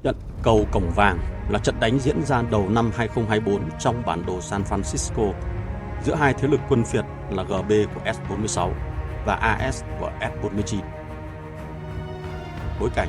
Trận cầu Cổng Vàng là trận đánh diễn ra đầu năm 2024 trong bản đồ San Francisco giữa hai thế lực quân Việt là GB của S-46 và AS của S-49. Bối cảnh: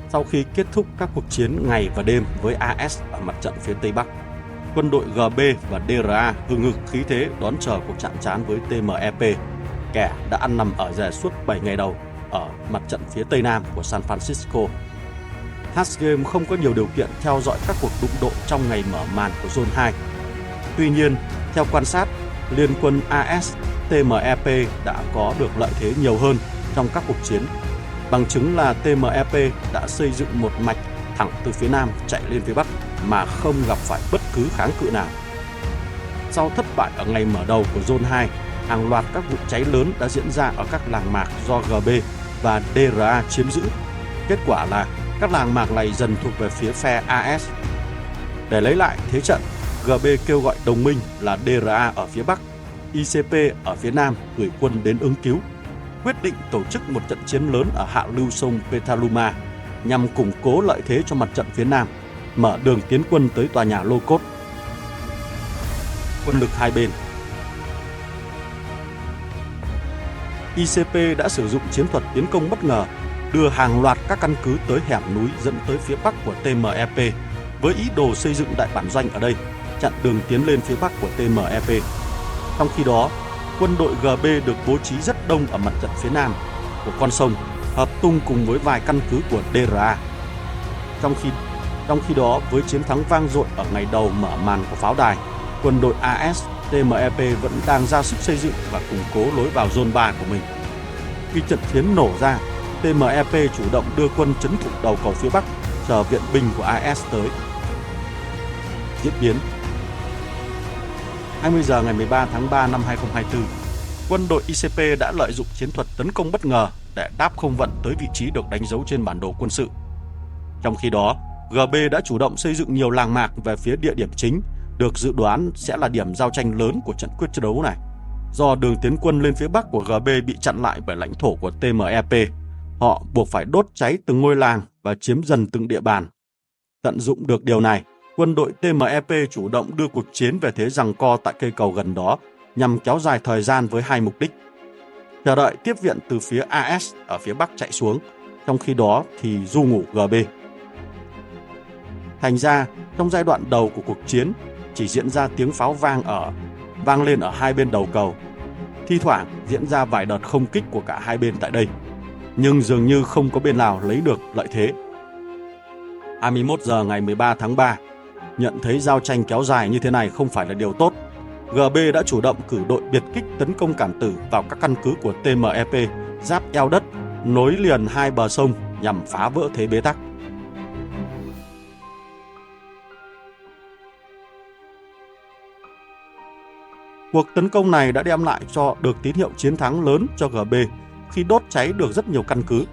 sau khi kết thúc các cuộc chiến ngày và đêm với AS ở mặt trận phía Tây Bắc, quân đội GB và DRA hừng hực khí thế đón chờ cuộc chạm trán với TMEP, kẻ đã ăn nằm ở rể suốt 7 ngày đầu ở mặt trận phía Tây Nam của San Francisco. H-Game không có nhiều điều kiện theo dõi các cuộc đụng độ trong ngày mở màn của Zone 2. Tuy nhiên, theo quan sát, liên quân AS, TMEP đã có được lợi thế nhiều hơn trong các cuộc chiến. Bằng chứng là TMEP đã xây dựng một mạch thẳng từ phía Nam chạy lên phía Bắc mà không gặp phải bất cứ kháng cự nào. Sau thất bại ở ngày mở đầu của Zone 2, hàng loạt các vụ cháy lớn đã diễn ra ở các làng mạc do GB và DRA chiếm giữ. Kết quả là các làng mạc này dần thuộc về phía phe AS. Để lấy lại thế trận, GB kêu gọi đồng minh là DRA ở phía Bắc, ICP ở phía Nam gửi quân đến ứng cứu, quyết định tổ chức một trận chiến lớn ở hạ lưu sông Petaluma nhằm củng cố lợi thế cho mặt trận phía Nam, mở đường tiến quân tới tòa nhà Locust. Quân lực hai bên: ICP đã sử dụng chiến thuật tiến công bất ngờ, đưa hàng loạt các căn cứ tới hẻm núi dẫn tới phía Bắc của TMEP với ý đồ xây dựng đại bản doanh ở đây, chặn đường tiến lên phía Bắc của TMEP. Trong khi đó, quân đội GB được bố trí rất đông ở mặt trận phía Nam của con sông, hợp tung cùng với vài căn cứ của DRA. Trong khi đó, với chiến thắng vang dội ở ngày đầu mở màn của pháo đài, quân đội AS, TMEP vẫn đang ra sức xây dựng và củng cố lối vào Zone 3 của mình. Khi trận chiến nổ ra, TMEP chủ động đưa quân trấn thủ đầu cầu phía Bắc, chờ viện binh của AS tới. Diễn biến: 20 giờ ngày 13 tháng 3 năm 2024, quân đội ICP đã lợi dụng chiến thuật tấn công bất ngờ để đáp không vận tới vị trí được đánh dấu trên bản đồ quân sự. Trong khi đó, GB đã chủ động xây dựng nhiều làng mạc về phía địa điểm chính, được dự đoán sẽ là điểm giao tranh lớn của trận quyết đấu này. Do đường tiến quân lên phía Bắc của GB bị chặn lại bởi lãnh thổ của TMEP, họ buộc phải đốt cháy từng ngôi làng và chiếm dần từng địa bàn. Tận dụng được điều này, quân đội TMEP chủ động đưa cuộc chiến về thế giằng co tại cây cầu gần đó nhằm kéo dài thời gian với hai mục đích: chờ đợi tiếp viện từ phía AS ở phía Bắc chạy xuống, trong khi đó thì du ngủ GB. Thành ra, trong giai đoạn đầu của cuộc chiến, chỉ diễn ra tiếng pháo vang lên ở hai bên đầu cầu. Thi thoảng diễn ra vài đợt không kích của cả hai bên tại đây, nhưng dường như không có bên nào lấy được lợi thế. 21 giờ ngày 13 tháng 3, nhận thấy giao tranh kéo dài như thế này không phải là điều tốt, GB đã chủ động cử đội biệt kích tấn công cản tử vào các căn cứ của TMEP giáp eo đất nối liền hai bờ sông nhằm phá vỡ thế bế tắc. Cuộc tấn công này đã đem lại cho được tín hiệu chiến thắng lớn cho GB khi đốt cháy được rất nhiều căn cứ.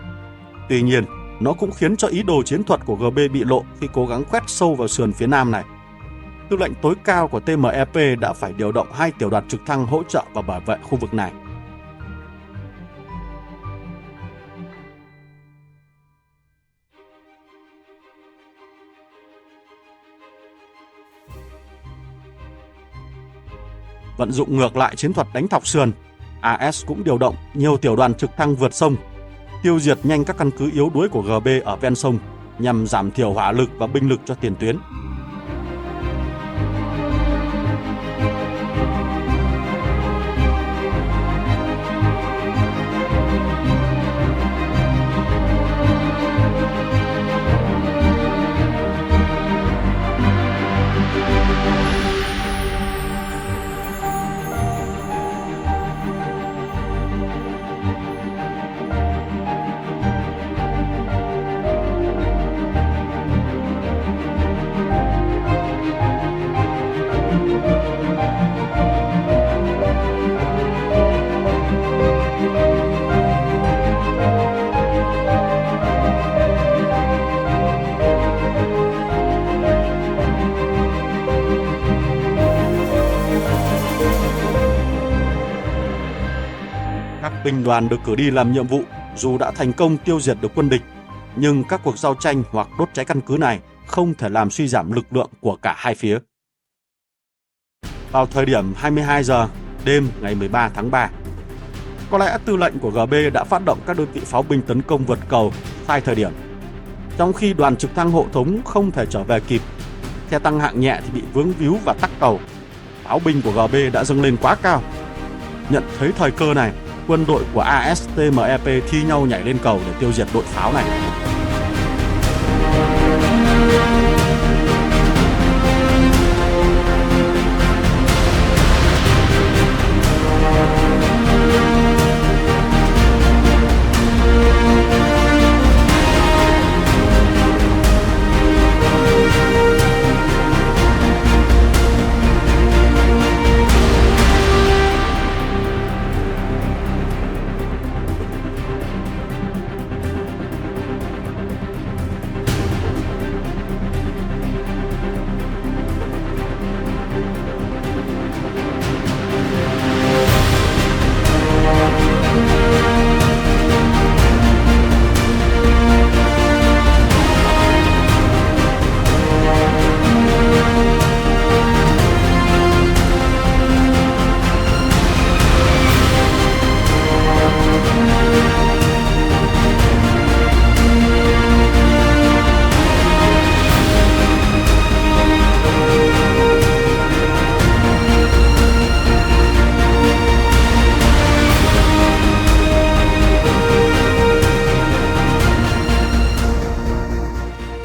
Tuy nhiên, nó cũng khiến cho ý đồ chiến thuật của GB bị lộ khi cố gắng quét sâu vào sườn phía Nam này. Tư lệnh tối cao của TMEP đã phải điều động 2 tiểu đoàn trực thăng hỗ trợ và bảo vệ khu vực này. Vận dụng ngược lại chiến thuật đánh thọc sườn, AS cũng điều động nhiều tiểu đoàn trực thăng vượt sông, tiêu diệt nhanh các căn cứ yếu đuối của GB ở ven sông nhằm giảm thiểu hỏa lực và binh lực cho tiền tuyến. Các binh đoàn được cử đi làm nhiệm vụ dù đã thành công tiêu diệt được quân địch, nhưng các cuộc giao tranh hoặc đốt cháy căn cứ này không thể làm suy giảm lực lượng của cả hai phía. Vào thời điểm 22 giờ đêm ngày 13 tháng 3, có lẽ tư lệnh của GB đã phát động các đơn vị pháo binh tấn công vượt cầu sai thời điểm. Trong khi đoàn trực thăng hộ tống không thể trở về kịp, xe tăng hạng nhẹ thì bị vướng víu và tắc cầu. Pháo binh của GB đã dâng lên quá cao. Nhận thấy thời cơ này, quân đội của ASTMEP thi nhau nhảy lên cầu để tiêu diệt đội pháo này.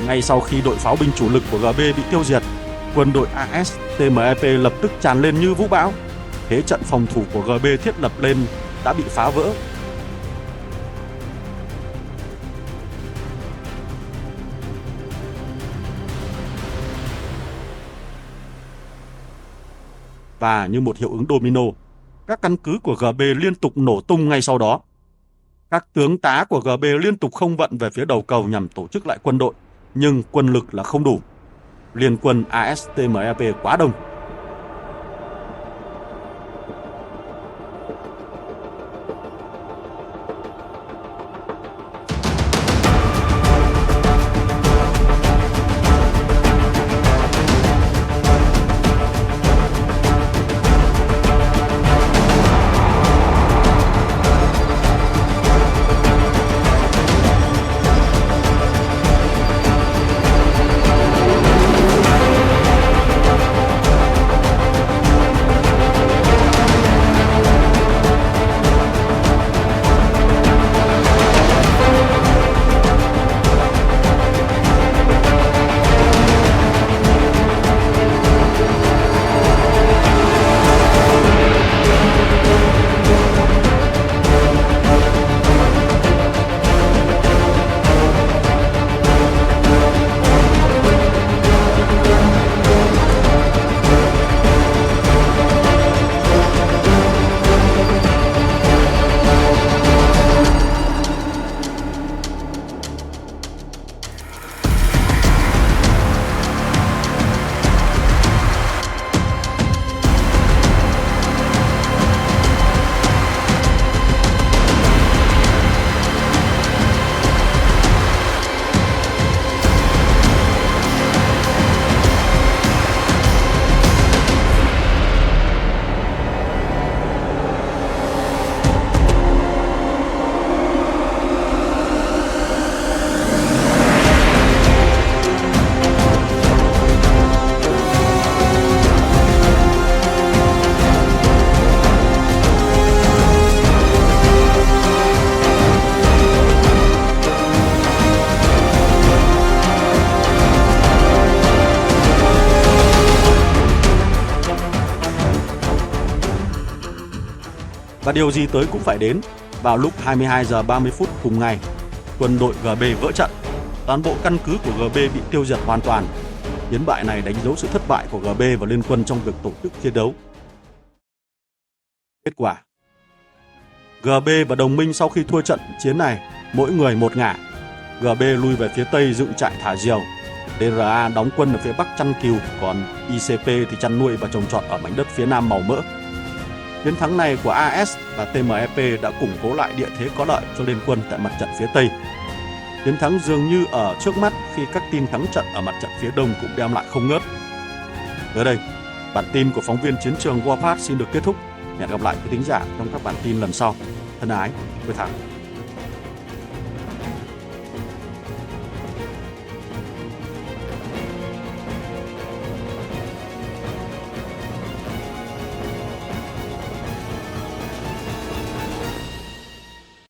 Ngay sau khi đội pháo binh chủ lực của GB bị tiêu diệt, quân đội ASTMEP lập tức tràn lên như vũ bão. Thế trận phòng thủ của GB thiết lập lên đã bị phá vỡ. Và như một hiệu ứng domino, các căn cứ của GB liên tục nổ tung ngay sau đó. Các tướng tá của GB liên tục không vận về phía đầu cầu nhằm tổ chức lại quân đội, nhưng quân lực là không đủ. Liên quân ASTMEP quá đông. Và điều gì tới cũng phải đến. Vào lúc 22 giờ 30 phút cùng ngày, quân đội GB vỡ trận. Toàn bộ căn cứ của GB bị tiêu diệt hoàn toàn. Chiến bại này đánh dấu sự thất bại của GB và liên quân trong việc tổ chức chiến đấu. Kết quả: GB và đồng minh sau khi thua trận chiến này, mỗi người một ngả. GB lui về phía Tây dựng trại thả diều. DRA đóng quân ở phía Bắc chăn cừu, còn ICP thì chăn nuôi và trồng trọt ở mảnh đất phía Nam màu mỡ. Chiến thắng này của AS và TMEP đã củng cố lại địa thế có lợi cho liên quân tại mặt trận phía Tây. Chiến thắng dường như ở trước mắt khi các tin thắng trận ở mặt trận phía đông cũng đem lại không ngớt. Tới đây, bản tin của phóng viên chiến trường Warpath xin được kết thúc. Hẹn gặp lại quý thính giả trong các bản tin lần sau. Thân ái, Quê Thắng.